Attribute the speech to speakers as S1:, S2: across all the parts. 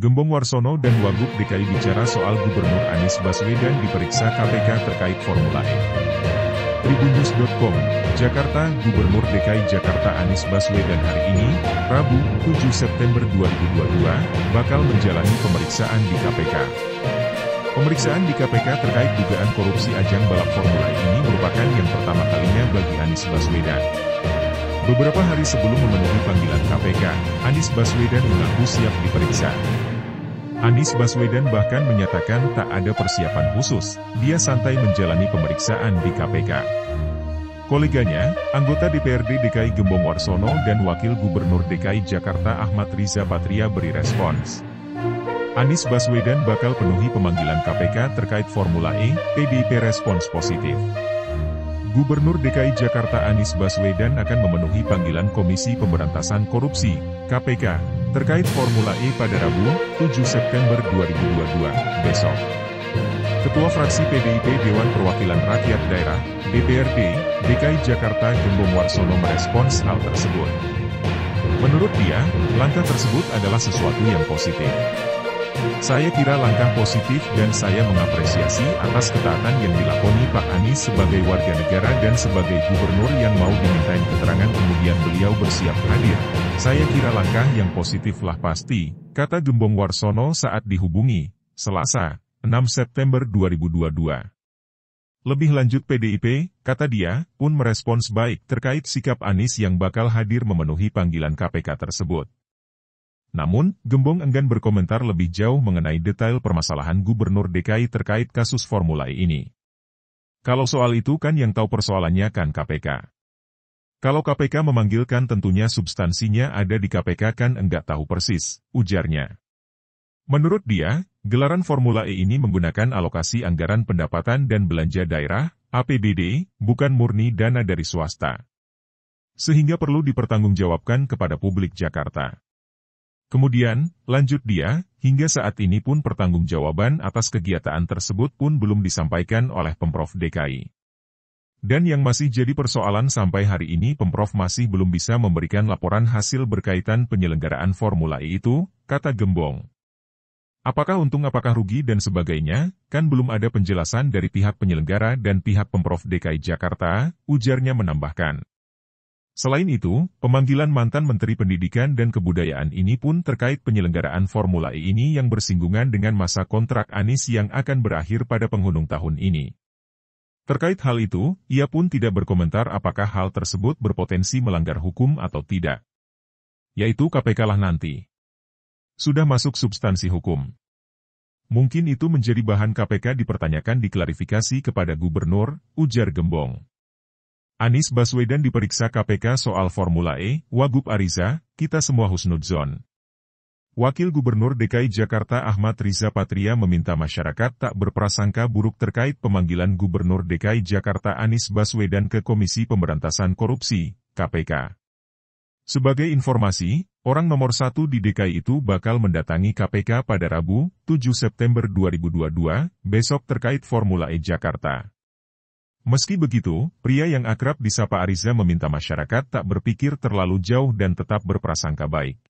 S1: Gembong Warsono dan Wagub DKI bicara soal Gubernur Anies Baswedan diperiksa KPK terkait Formula E. Tribunnews.com, Jakarta. Gubernur DKI Jakarta Anies Baswedan hari ini, Rabu, 7 September 2022, bakal menjalani pemeriksaan di KPK. Pemeriksaan di KPK terkait dugaan korupsi ajang balap Formula E ini merupakan yang pertama kalinya bagi Anies Baswedan. Beberapa hari sebelum memenuhi panggilan KPK, Anies Baswedan mengaku siap diperiksa. Anies Baswedan bahkan menyatakan tak ada persiapan khusus, dia santai menjalani pemeriksaan di KPK. Koleganya, anggota DPRD DKI Gembong Warsono dan Wakil Gubernur DKI Jakarta Ahmad Riza Patria beri respons. Anies Baswedan bakal penuhi pemanggilan KPK terkait Formula E, PDIP respons positif. Gubernur DKI Jakarta Anies Baswedan akan memenuhi panggilan Komisi Pemberantasan Korupsi, KPK, terkait Formula E pada Rabu, 7 September 2022, besok. Ketua Fraksi PDIP Dewan Perwakilan Rakyat Daerah, DPRD, DKI Jakarta Gembong Warsono merespons hal tersebut. Menurut dia, langkah tersebut adalah sesuatu yang positif. Saya kira langkah positif dan saya mengapresiasi atas ketaatan yang dilakoni Pak Anies sebagai warga negara dan sebagai gubernur yang mau dimintain keterangan kemudian beliau bersiap hadir. Saya kira langkah yang positif lah pasti, kata Gembong Warsono saat dihubungi, Selasa, 6 September 2022. Lebih lanjut PDIP, kata dia, pun merespons baik terkait sikap Anies yang bakal hadir memenuhi panggilan KPK tersebut. Namun, Gembong enggan berkomentar lebih jauh mengenai detail permasalahan Gubernur DKI terkait kasus Formula E ini. Kalau soal itu kan yang tahu persoalannya kan KPK. Kalau KPK memanggilkan tentunya substansinya ada di KPK kan enggak tahu persis, ujarnya. Menurut dia, gelaran Formula E ini menggunakan alokasi anggaran pendapatan dan belanja daerah, APBD, bukan murni dana dari swasta. Sehingga perlu dipertanggungjawabkan kepada publik Jakarta. Kemudian, lanjut dia, hingga saat ini pun pertanggungjawaban atas kegiatan tersebut pun belum disampaikan oleh Pemprov DKI. Dan yang masih jadi persoalan sampai hari ini Pemprov masih belum bisa memberikan laporan hasil berkaitan penyelenggaraan Formula E itu, kata Gembong. Apakah untung apakah rugi dan sebagainya, kan belum ada penjelasan dari pihak penyelenggara dan pihak Pemprov DKI Jakarta, ujarnya menambahkan. Selain itu, pemanggilan mantan Menteri Pendidikan dan Kebudayaan ini pun terkait penyelenggaraan Formula E ini yang bersinggungan dengan masa kontrak Anies yang akan berakhir pada penghujung tahun ini. Terkait hal itu, ia pun tidak berkomentar apakah hal tersebut berpotensi melanggar hukum atau tidak. Yaitu KPK lah nanti. Sudah masuk substansi hukum. Mungkin itu menjadi bahan KPK dipertanyakan diklarifikasi kepada gubernur, ujar Gembong. Anies Baswedan diperiksa KPK soal Formula E, Wagub Ariza, kita semua husnudzon. Wakil Gubernur DKI Jakarta Ahmad Riza Patria meminta masyarakat tak berprasangka buruk terkait pemanggilan Gubernur DKI Jakarta Anies Baswedan ke Komisi Pemberantasan Korupsi, KPK. Sebagai informasi, orang nomor 1 di DKI itu bakal mendatangi KPK pada Rabu, 7 September 2022, besok terkait Formula E Jakarta. Meski begitu, pria yang akrab disapa Ariza meminta masyarakat tak berpikir terlalu jauh dan tetap berprasangka baik.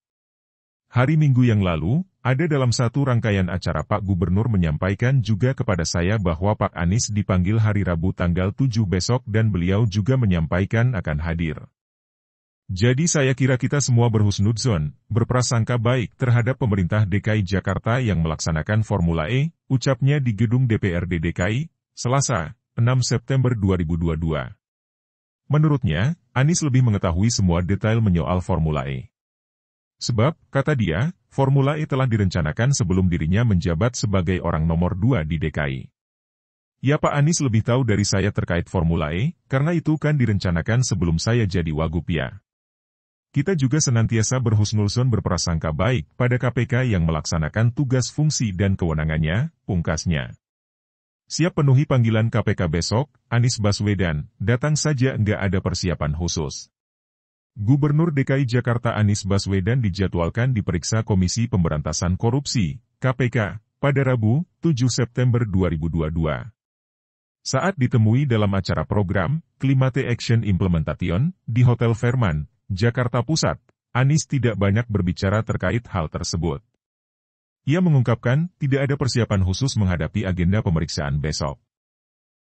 S1: Hari Minggu yang lalu, ada dalam satu rangkaian acara Pak Gubernur menyampaikan juga kepada saya bahwa Pak Anies dipanggil hari Rabu tanggal 7 besok dan beliau juga menyampaikan akan hadir. Jadi saya kira kita semua berhusnudzon, berprasangka baik terhadap pemerintah DKI Jakarta yang melaksanakan Formula E, ucapnya di gedung DPRD DKI, Selasa, 6 September 2022. Menurutnya, Anies lebih mengetahui semua detail menyoal Formula E. Sebab, kata dia, Formula E telah direncanakan sebelum dirinya menjabat sebagai orang nomor 2 di DKI. Ya Pak Anies lebih tahu dari saya terkait Formula E, karena itu kan direncanakan sebelum saya jadi Wagub ya. Kita juga senantiasa berhusnuzon berprasangka baik pada KPK yang melaksanakan tugas fungsi dan kewenangannya, pungkasnya. Siap penuhi panggilan KPK besok, Anies Baswedan, datang saja enggak ada persiapan khusus. Gubernur DKI Jakarta Anies Baswedan dijadwalkan diperiksa Komisi Pemberantasan Korupsi, KPK, pada Rabu, 7 September 2022. Saat ditemui dalam acara program, Climate Action Implementation, di Hotel Fairmont, Jakarta Pusat, Anies tidak banyak berbicara terkait hal tersebut. Ia mengungkapkan tidak ada persiapan khusus menghadapi agenda pemeriksaan besok.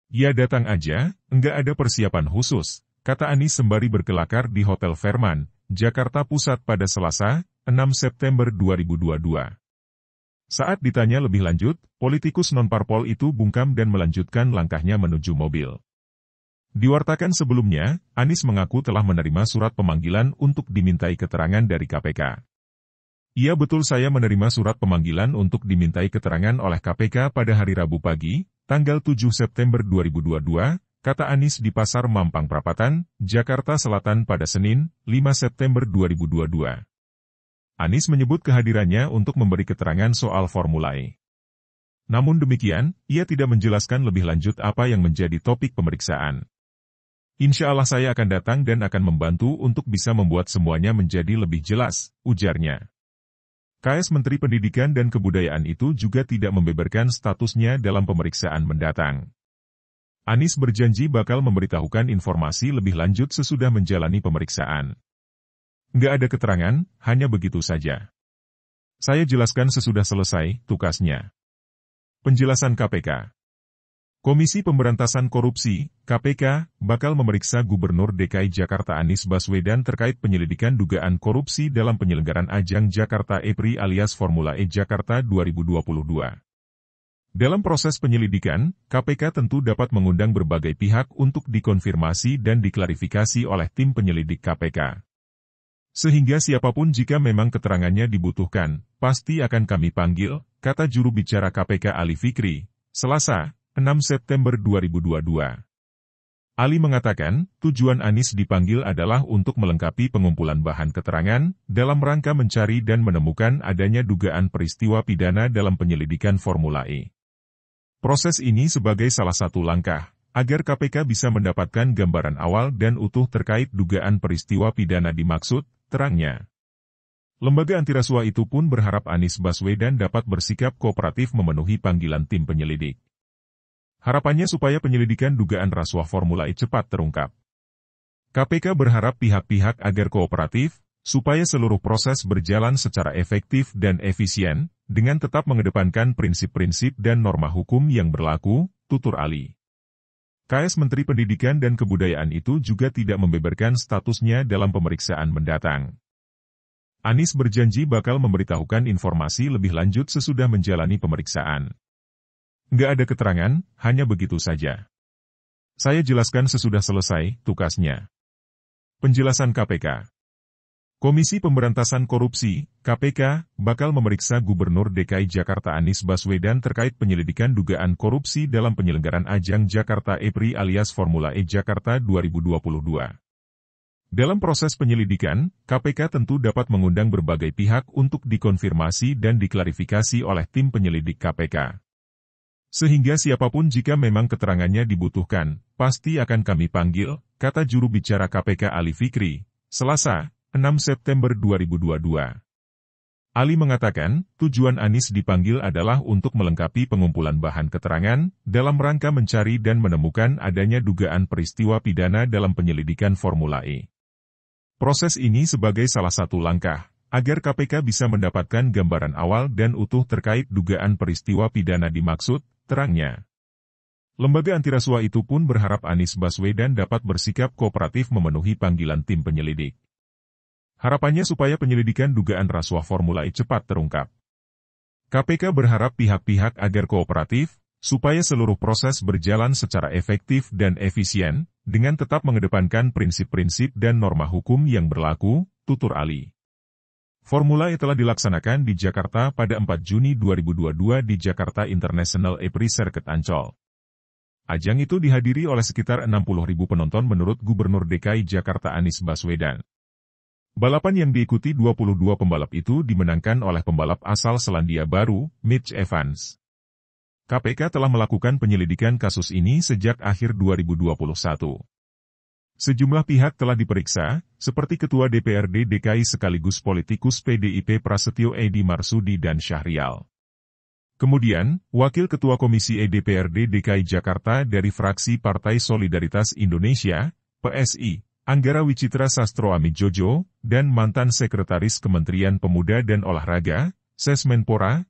S1: "Ya datang aja, enggak ada persiapan khusus," kata Anies sembari berkelakar di Hotel Fairmont, Jakarta Pusat pada Selasa, 6 September 2022. Saat ditanya lebih lanjut, politikus non-parpol itu bungkam dan melanjutkan langkahnya menuju mobil. Diwartakan sebelumnya, Anies mengaku telah menerima surat pemanggilan untuk dimintai keterangan dari KPK. "Iya betul, saya menerima surat pemanggilan untuk dimintai keterangan oleh KPK pada hari Rabu pagi, tanggal 7 September 2022, kata Anies di Pasar Mampang Perapatan, Jakarta Selatan pada Senin, 5 September 2022. Anies menyebut kehadirannya untuk memberi keterangan soal Formula E. Namun demikian, ia tidak menjelaskan lebih lanjut apa yang menjadi topik pemeriksaan. "Insya Allah saya akan datang dan akan membantu untuk bisa membuat semuanya menjadi lebih jelas," ujarnya. KS Menteri Pendidikan dan Kebudayaan itu juga tidak membeberkan statusnya dalam pemeriksaan mendatang. Anies berjanji bakal memberitahukan informasi lebih lanjut sesudah menjalani pemeriksaan. "Nggak ada keterangan, hanya begitu saja. Saya jelaskan sesudah selesai," tukasnya. Penjelasan KPK. Komisi Pemberantasan Korupsi, KPK, bakal memeriksa Gubernur DKI Jakarta Anies Baswedan terkait penyelidikan dugaan korupsi dalam penyelenggaraan ajang Jakarta E-Prix alias Formula E Jakarta 2022. Dalam proses penyelidikan, KPK tentu dapat mengundang berbagai pihak untuk dikonfirmasi dan diklarifikasi oleh tim penyelidik KPK. "Sehingga siapapun jika memang keterangannya dibutuhkan, pasti akan kami panggil," kata juru bicara KPK Ali Fikri, Selasa, 6 September 2022. Ali mengatakan, tujuan Anies dipanggil adalah untuk melengkapi pengumpulan bahan keterangan, dalam rangka mencari dan menemukan adanya dugaan peristiwa pidana dalam penyelidikan Formula E. Proses ini sebagai salah satu langkah, agar KPK bisa mendapatkan gambaran awal dan utuh terkait dugaan peristiwa pidana dimaksud, terangnya. Lembaga antirasuah itu pun berharap Anies Baswedan dapat bersikap kooperatif memenuhi panggilan tim penyelidik. Harapannya supaya penyelidikan dugaan rasuah Formula E cepat terungkap. KPK berharap pihak-pihak agar kooperatif, supaya seluruh proses berjalan secara efektif dan efisien, dengan tetap mengedepankan prinsip-prinsip dan norma hukum yang berlaku, tutur Ali. KS Menteri Pendidikan dan Kebudayaan itu juga tidak membeberkan statusnya dalam pemeriksaan mendatang. Anies berjanji bakal memberitahukan informasi lebih lanjut sesudah menjalani pemeriksaan. "Nggak ada keterangan, hanya begitu saja. Saya jelaskan sesudah selesai," tukasnya. Penjelasan KPK. Komisi Pemberantasan Korupsi, KPK, bakal memeriksa Gubernur DKI Jakarta Anies Baswedan terkait penyelidikan dugaan korupsi dalam penyelenggaraan ajang Jakarta E-Prix alias Formula E Jakarta 2022. Dalam proses penyelidikan, KPK tentu dapat mengundang berbagai pihak untuk dikonfirmasi dan diklarifikasi oleh tim penyelidik KPK. "Sehingga siapapun jika memang keterangannya dibutuhkan, pasti akan kami panggil," kata juru bicara KPK Ali Fikri, Selasa, 6 September 2022. Ali mengatakan, tujuan Anies dipanggil adalah untuk melengkapi pengumpulan bahan keterangan, dalam rangka mencari dan menemukan adanya dugaan peristiwa pidana dalam penyelidikan Formula E. Proses ini sebagai salah satu langkah, agar KPK bisa mendapatkan gambaran awal dan utuh terkait dugaan peristiwa pidana dimaksud, terangnya. Lembaga antirasuah itu pun berharap Anies Baswedan dapat bersikap kooperatif memenuhi panggilan tim penyelidik. Harapannya supaya penyelidikan dugaan rasuah Formula E cepat terungkap. KPK berharap pihak-pihak agar kooperatif, supaya seluruh proses berjalan secara efektif dan efisien, dengan tetap mengedepankan prinsip-prinsip dan norma hukum yang berlaku, tutur Ali. Formula E telah dilaksanakan di Jakarta pada 4 Juni 2022 di Jakarta International E-Prix Circuit Ancol. Ajang itu dihadiri oleh sekitar 60.000 penonton menurut Gubernur DKI Jakarta Anies Baswedan. Balapan yang diikuti 22 pembalap itu dimenangkan oleh pembalap asal Selandia Baru, Mitch Evans. KPK telah melakukan penyelidikan kasus ini sejak akhir 2021. Sejumlah pihak telah diperiksa, seperti Ketua DPRD DKI sekaligus politikus PDIP Prasetyo Edi Marsudi dan Syahrial. Kemudian, Wakil Ketua Komisi DPRD DKI Jakarta dari fraksi Partai Solidaritas Indonesia, PSI, Anggara Wicitra Sastro Amijojo, dan mantan Sekretaris Kementerian Pemuda dan Olahraga, Sesmenpora,